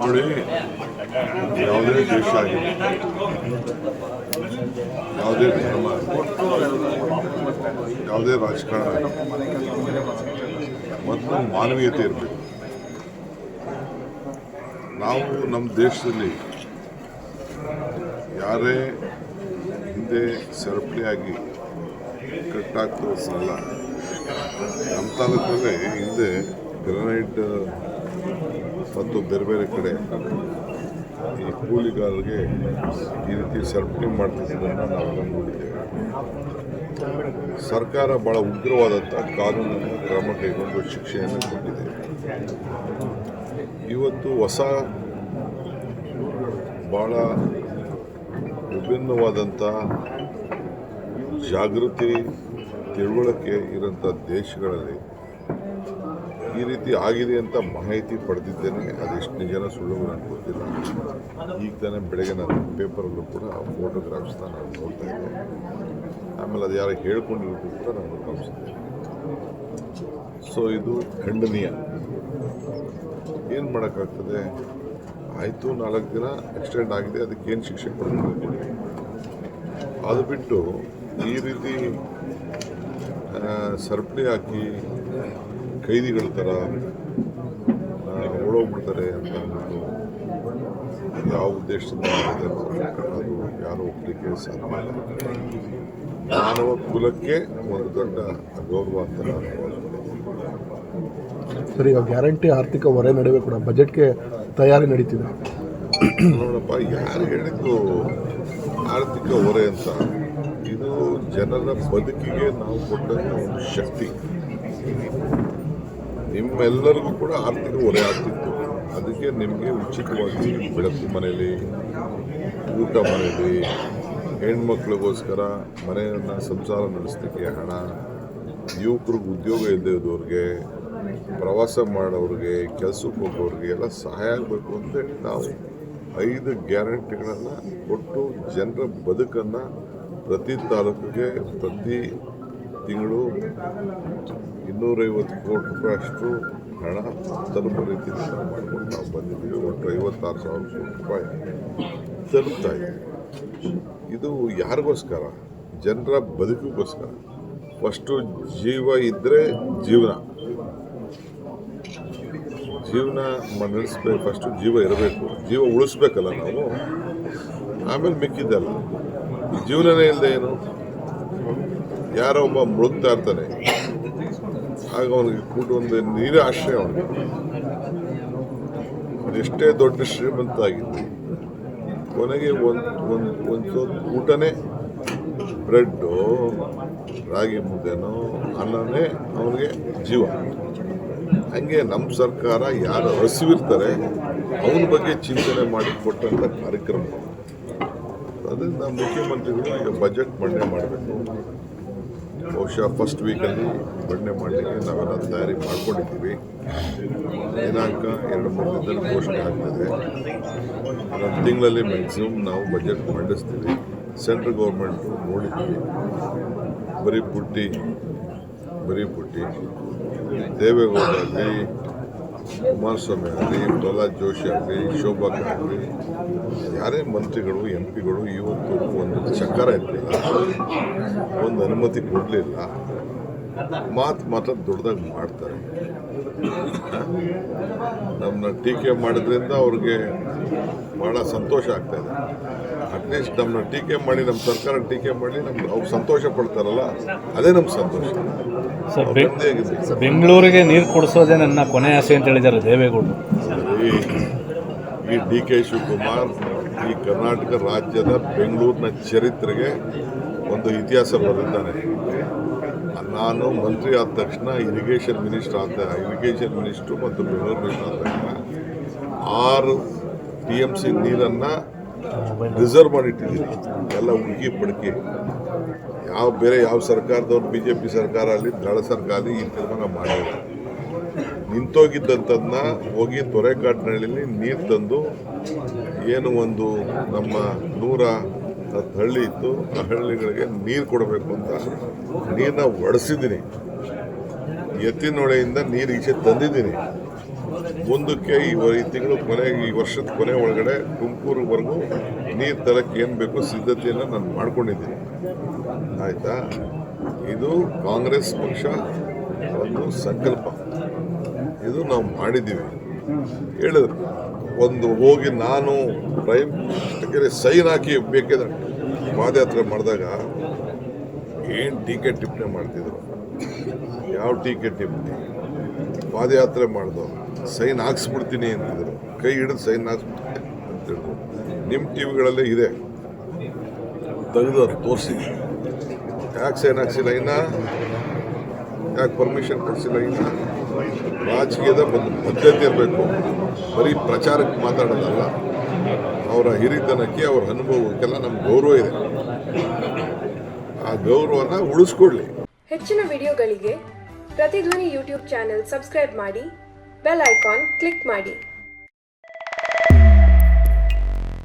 ನೋಡಿ, ಯಾವುದೇ ದೇಶ ಆಗಿದೆ, ಯಾವುದೇ ಧರ್ಮ, ಯಾವುದೇ ರಾಜಕಾರಣ ಮತ್ತು ಮಾನವೀಯತೆ ಇರಬೇಕು. ನಾವು ನಮ್ಮ ದೇಶದಲ್ಲಿ ಯಾರೇ ಹಿಂದೆ ಸರಪಳಿಯಾಗಿ ಕಟ್ಟಾಗ್ತದಲ್ಲ, ನಮ್ಮ ತಾಲೂಕಲ್ಲೇ ಹಿಂದೆ ಗ್ರನೈಟ್ ಮತ್ತು ಬೇರೆ ಬೇರೆ ಕಡೆ ಈ ಕೂಲಿಗಾರರಿಗೆ ಈ ರೀತಿ ಸರಪಳಿ ಮಾಡ್ತಿದ್ದನ್ನು ನಾವೆಲ್ಲ ನೋಡಿದ್ದೇವೆ. ಸರ್ಕಾರ ಭಾಳ ಉಗ್ರವಾದಂಥ ಕಾನೂನನ್ನು ಕ್ರಮ ಕೈಗೊಂಡು ಶಿಕ್ಷೆಯನ್ನು ಕೊಟ್ಟಿದೆ. ಇವತ್ತು ಹೊಸ ಭಾಳ ವಿಭಿನ್ನವಾದಂಥ ಜಾಗೃತಿ ತಿಳುವಳಿಕೆ ಇರೋಂಥ ದೇಶಗಳಲ್ಲಿ ಈ ರೀತಿ ಆಗಿದೆ ಅಂತ ಮಾಹಿತಿ ಪಡೆದಿದ್ದೇನೆ. ಅದೆಷ್ಟು ನಿಜನ ಸುಳ್ಳು ನನಗೆ ಗೊತ್ತಿಲ್ಲ. ಈಗ ತಾನೇ ಬೆಳಗ್ಗೆ ನಾನು ಪೇಪರಲ್ಲೂ ಕೂಡ ಫೋಟೋಗ್ರಾಫ್ಸ್ನ ನಾನು ನೋಡ್ತಾ ಇದ್ದೆ. ಆಮೇಲೆ ಅದು ಯಾರು ಹೇಳ್ಕೊಂಡಿರೋದು ಕೂಡ ನಾನು ಗಮನಿಸಿದ್ದೇನೆ. ಸೊ ಇದು ಖಂಡನೀಯ. ಏನು ಮಾಡೋಕ್ಕಾಗ್ತದೆ? ಆಯಿತು, 4 ದಿನ ಎಕ್ಸ್ಟೆಂಡ್ ಆಗಿದೆ, ಅದಕ್ಕೇನು ಶಿಕ್ಷೆ ಕೊಡಬೇಕು. ಅದು ಬಿಟ್ಟು ಈ ರೀತಿ ಸರಪಳಿ ಹಾಕಿ ಕೈದಿಗಳ ಥರ ಓಡೋಗ್ಬಿಡ್ತಾರೆ ಅಂತ ಅಂದ್ಬಿಟ್ಟು ಯಾವ ಉದ್ದೇಶದಿಂದ ಅದು ಯಾರು ಒಪ್ಪಲಿಕ್ಕೆ ಸಾಧ್ಯ ಇಲ್ಲ. ಮಾನವ ಕುಲಕ್ಕೆ ಒಂದು ದೊಡ್ಡ ಗೌರವ ಅಂತ ನಾನು ಸರ್, ಈಗ ಗ್ಯಾರಂಟಿ ಆರ್ಥಿಕ ಹೊರೆ ನಡುವೆ ಕೂಡ ಬಜೆಟ್ಗೆ ತಯಾರಿ ನಡೀತಿದೆ. ನೋಡಪ್ಪ, ಯಾರು ಹೇಳಿದ್ದು ಆರ್ಥಿಕ ಹೊರೆ ಅಂತ? ಇದು ಜನರ ಬದುಕಿಗೆ ನಾವು ಕೊಟ್ಟಂಥ ಒಂದು ಶಕ್ತಿ. ನಿಮ್ಮೆಲ್ಲರಿಗೂ ಕೂಡ ಆರ್ಥಿಕ ಹೊರೆ ಆಗ್ತಿತ್ತು. ಅದಕ್ಕೆ ನಿಮಗೆ ಉಚಿತವಾಗಿ ಬೆಳಕು ಮನೆಯಲ್ಲಿ, ಊಟ ಮನೆಯಲ್ಲಿ, ಹೆಣ್ಮಕ್ಳಿಗೋಸ್ಕರ ಮನೆಯನ್ನು ಸಂಸಾರ ನಡೆಸಲಿಕ್ಕೆ ಹಣ, ಯುವಕರಿಗೆ ಉದ್ಯೋಗ ಇಲ್ಲದೆ ಇದ್ದವ್ರಿಗೆ, ಪ್ರವಾಸ ಮಾಡೋರಿಗೆ, ಕೆಲಸಕ್ಕೆ ಹೋಗೋರಿಗೆ ಎಲ್ಲ ಸಹಾಯ ಆಗಬೇಕು ಅಂತೇಳಿ ನಾವು 5 ಗ್ಯಾರಂಟಿಗಳನ್ನು ಕೊಟ್ಟು ಜನರ ಬದುಕನ್ನು ಪ್ರತಿ ತಾಲೂಕಿಗೆ ಪ್ರತಿ ತಿಂಗಳು 250 ಕೋಟಿ ರೂಪಾಯಿ ಅಷ್ಟು ಹಣ ತಲುಪೋ ರೀತಿಯಲ್ಲಿ ಮಾಡಿಕೊಂಡು ನಾವು ಬಂದಿದ್ದೀವಿ. ಒಟ್ಟು 56,000 ಕೋಟಿ ರೂಪಾಯಿ ತಲುಪ್ತಾ ಇದ್ದೀವಿ. ಇದು ಯಾರಿಗೋಸ್ಕರ? ಜನರ ಬದುಕಿಗೋಸ್ಕರ. ಫಸ್ಟು ಜೀವ ಇದ್ದರೆ ಜೀವನ ನಡೆಸ್ಬೇಕು. ಫಸ್ಟು ಜೀವ ಇರಬೇಕು, ಜೀವ ಉಳಿಸ್ಬೇಕಲ್ಲ ನಾವು, ಆಮೇಲೆ ಮಿಕ್ಕಿದ್ದಲ್ಲ. ಜೀವನನೇ ಇಲ್ಲದೆ ಏನು? ಯಾರೋ ಒಬ್ಬ ಮುಳುಗ್ತಾ ಇರ್ತಾನೆ, ಆಗ ಅವನಿಗೆ ಒಂದು ನೀರೇ ಆಶ್ರಯ. ಅವನಿಗೆ ಎಷ್ಟೇ ದೊಡ್ಡ ಶ್ರೀಮಂತ ಆಗಿತ್ತು, ಕೊನೆಗೆ ಒಂದು ಸ್ವಲ್ಪ ಊಟನೇ, ಬ್ರೆಡ್ಡು, ರಾಗಿ ಮುದ್ದೆನೋ ಅನ್ನನೇ ಅವನಿಗೆ ಜೀವ. ಹಂಗೆ ನಮ್ಮ ಸರ್ಕಾರ ಯಾರು ಹಸಿವಿರ್ತಾರೆ ಅವನ ಬಗ್ಗೆ ಚಿಂತನೆ ಮಾಡಿ ಕೊಟ್ಟಂಥ ಕಾರ್ಯಕ್ರಮ. ಅದರಿಂದ ಮುಖ್ಯಮಂತ್ರಿಗಳು ಈಗ ಬಜೆಟ್ ಮಂಡನೆ ಮಾಡಬೇಕು. ಬಹುಶಃ ಫಸ್ಟ್ ವೀಕಲ್ಲಿ ಮಂಡನೆ ಮಾಡಲಿಕ್ಕೆ ನಾವೆಲ್ಲ ತಯಾರಿ ಮಾಡ್ಕೊಂಡಿದ್ದೀವಿ. ದಿನಾಂಕ 2-3 ದಿನದಲ್ಲಿ ಘೋಷಣೆ ಆಗ್ತದೆ. ಒಂದು ತಿಂಗಳಲ್ಲಿ ಮ್ಯಾಕ್ಸಿಮಮ್ ನಾವು ಬಜೆಟ್ ಮಂಡಿಸ್ತೀವಿ. ಸೆಂಟ್ರಲ್ ಗೌರ್ಮೆಂಟು ನೋಡಿದ್ದೀವಿ, ಬರೀ ಪುಟ್ಟಿ ದೇವೇಗೌಡ ಆಗಲಿ, ಕುಮಾರಸ್ವಾಮಿ ಆಗಲಿ, ಪ್ರಹ್ಲಾದ್ ಜೋಶಿ ಆಗಲಿ, ಶೋಭಾ ಆಗಲಿ, ಯಾರೇ ಮಂತ್ರಿಗಳು MP ಗಳು ಇವತ್ತು ಒಂದು ಚಕ್ರ ಇರಲಿಲ್ಲ, ಒಂದು ಅನುಮತಿ ಕೊಡಲಿಲ್ಲ. ಮಾತ್ರ ದೊಡ್ಡದಾಗಿ ಮಾಡ್ತಾರೆ. ನಮ್ಮನ್ನ ಟೀಕೆ ಮಾಡೋದ್ರಿಂದ ಅವ್ರಿಗೆ ಭಾಳ ಸಂತೋಷ ಆಗ್ತಾ ಇದೆ. ಅಟ್ಲೀಸ್ಟ್ ನಮ್ಮನ್ನ ಟೀಕೆ ಮಾಡಿ, ನಮ್ಮ ಸರ್ಕಾರ ಟೀಕೆ ಮಾಡಿ ಅವ್ರು ಸಂತೋಷ ಪಡ್ತಾರಲ್ಲ, ಅದೇ ನಮ್ಮ ಸಂತೋಷ. ಬೆಂಗಳೂರಿಗೆ ನೀರು ಕೊಡಿಸೋದೇ ನನ್ನ ಕೊನೆ ಆಸೆ ಅಂತ ಹೇಳಿದ್ದಾರೆ ದೇವೇಗೌಡರು. ಈ DK ಶಿವಕುಮಾರ್ ಈ ಕರ್ನಾಟಕ ರಾಜ್ಯದ ಬೆಂಗಳೂರಿನ ಚರಿತ್ರೆಗೆ ಒಂದು ಇತಿಹಾಸ ಬರೆದಿದ್ದಾನೆ. ನಾನು ಮಂತ್ರಿ ಆದ ತಕ್ಷಣ ಇರಿಗೇಷನ್ ಮಿನಿಸ್ಟ್ರು ಮತ್ತು ಬೆಂಗಳೂರು ಮಿನಿಸ್ಟರ್ ಆದ ತಕ್ಷಣ 6 TMC ನೀರನ್ನು ರಿಸರ್ವ್ ಮಾಡಿಟ್ಟಿದ್ದೀನಿ. ಎಲ್ಲ ಹುಡುಕಿ ಪಡುಕಿ ಯಾವ ಸರ್ಕಾರದವ್ರು BJP ಸರ್ಕಾರ ಅಲ್ಲಿ ದಳ ಸರ್ಕಾರ ಈ ತೀರ್ಮಾನ ಮಾಡಿಲ್ಲ. ನಿಂತೋಗಿದ್ದಂಥದ್ದನ್ನ ಹೋಗಿ ತೊರೆಕಾಟಿನಹಳ್ಳಿಲಿ ನೀರು ತಂದು, ಏನು ಒಂದು ನಮ್ಮ 110 ಹಳ್ಳಿ ಇತ್ತು, ಆ ಹಳ್ಳಿಗಳಿಗೆ ನೀರು ಕೊಡಬೇಕು ಅಂತ ನೀರನ್ನ ಒಡಿಸಿದ್ದೀನಿ. ಎತ್ತಿನೊಳೆಯಿಂದ ನೀರು ಈಚೆ ತಂದಿದ್ದೀನಿ. ಮುಂದಕ್ಕೆ ಈ ತಿಂಗಳು ಈ ವರ್ಷದ ಕೊನೆ ಒಳಗಡೆ ತುಮಕೂರುವರೆಗೂ ನೀರು ತರಕ್ಕೆ ಏನು ಬೇಕೋ ಸಿದ್ಧತೆಯನ್ನು ನಾನು ಮಾಡ್ಕೊಂಡಿದ್ದೀನಿ. ಆಯಿತಾ? ಇದು ಕಾಂಗ್ರೆಸ್ ಪಕ್ಷ ಒಂದು ಸಂಕಲ್ಪ, ಇದು ನಾವು ಮಾಡಿದ್ದೀವಿ. ಹೇಳಿದ್ರು ಒಂದು ಹೋಗಿ ನಾನು ಪ್ರೈಮ್ ಮಿನಿಸ್ಟರ್ಗೆ ಸೈನ್ ಹಾಕಿ ಬೇಕಿದ್ರೆ ಪಾದಯಾತ್ರೆ ಮಾಡಿದಾಗ ಏನು ಟೀಕೆ ಟಿಪ್ಪಣಿ ಮಾಡ್ತಿದ್ರು. ಯಾವ ಟೀಕೆ ಟಿಪ್ಪಣಿ? ಪಾದಯಾತ್ರೆ ಮಾಡಿದವರು ಸೈನ್ ಹಾಕ್ಸ್ಬಿಡ್ತೀನಿ ಅಂತಿದ್ರು, ಕೈ ಹಿಡಿದು ಸೈನ್ ಹಾಕ್ಸ್ಬಿಡ್ತೀನಿ ಅಂತಿದ್ರು. ನಿಮ್ಮ ಟಿ ವಿಗಳಲ್ಲೇ ಇದೆ, ತೆಗೆದು ಅದು ತೋರಿಸಿ. ಯಾಕೆ ಸೈನ್ ಹಾಕ್ಸಿಲ್ಲ ಇನ್ನು? ಯಾಕೆ ಪರ್ಮಿಷನ್ ಕೊಡಿಸಿಲ್ಲ ಇನ್ನು? ರಾಜಕೀಯದ ಒಂದು ಪದ್ಧತಿ ಇರಬೇಕು, ಬರೀ ಪ್ರಚಾರಕ್ಕೆ ಮಾತಾಡೋದಲ್ಲ. ಅವರ ಹಿರಿತನಕ್ಕೆ, ಅವರ ಅನುಭವಕ್ಕೆಲ್ಲ ನಮ್ಗೆ ಗೌರವ ಇದೆ. ಆ ಗೌರವನ ಉಳಿಸ್ಕೊಡ್ಲಿ. ಹೆಚ್ಚಿನ ವಿಡಿಯೋಗಳಿಗೆ ಪ್ರತಿಧ್ವನಿ ಯೂಟ್ಯೂಬ್ ಚಾನೆಲ್ ಸಬ್ಸ್ಕ್ರೈಬ್ ಮಾಡಿ, ಬೆಲ್ ಐಕಾನ್ ಕ್ಲಿಕ್ ಮಾಡಿ.